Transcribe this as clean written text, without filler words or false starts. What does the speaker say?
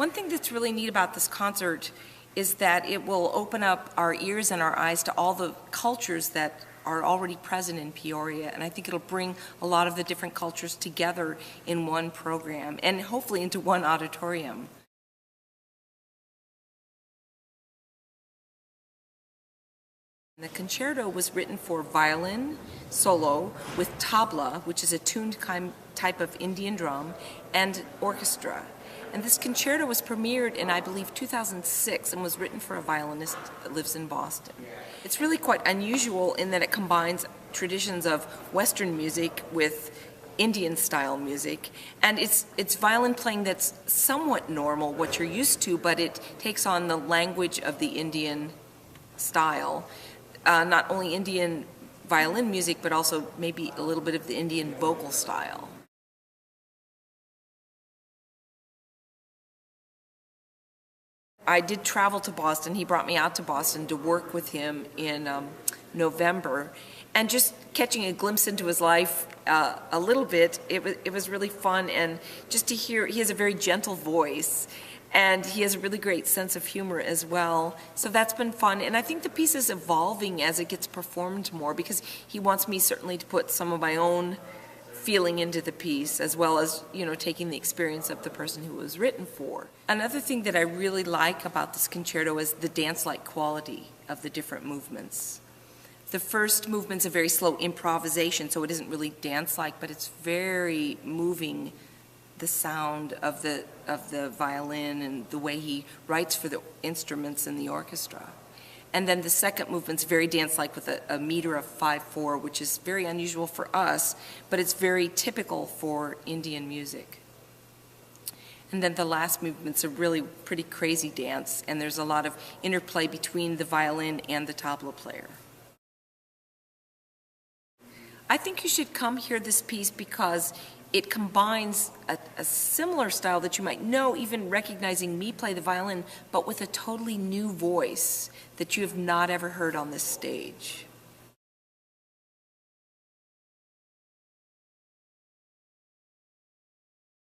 One thing that's really neat about this concert is that it will open up our ears and our eyes to all the cultures that are already present in Peoria, and I think it'll bring a lot of the different cultures together in one program, and hopefully into one auditorium. The concerto was written for violin solo with tabla, which is a tuned type of Indian drum, and orchestra. And this concerto was premiered in, I believe, 2006 and was written for a violinist that lives in Boston. It's really quite unusual in that it combines traditions of Western music with Indian-style music, and it's violin playing that's somewhat normal, what you're used to, but it takes on the language of the Indian style. Not only Indian violin music, but also maybe a little bit of the Indian vocal style. I did travel to Boston. He brought me out to Boston to work with him in November, and just catching a glimpse into his life a little bit, it was really fun, and just to hear, he has a very gentle voice, and he has a really great sense of humor as well. So that's been fun, and I think the piece is evolving as it gets performed more, because he wants me certainly to put some of my own feeling into the piece, as well as, you know, taking the experience of the person who it was written for. Another thing that I really like about this concerto is the dance-like quality of the different movements. The first movement's a very slow improvisation, so it isn't really dance-like, but it's very moving, the sound of the violin and the way he writes for the instruments in the orchestra. And then the second movement's very dance-like with a meter of 5/4, which is very unusual for us, but it's very typical for Indian music. And then the last movement's a really pretty crazy dance, and there's a lot of interplay between the violin and the tabla player. I think you should come hear this piece because it combines a similar style that you might know, even recognizing me play the violin, but with a totally new voice that you have not ever heard on this stage.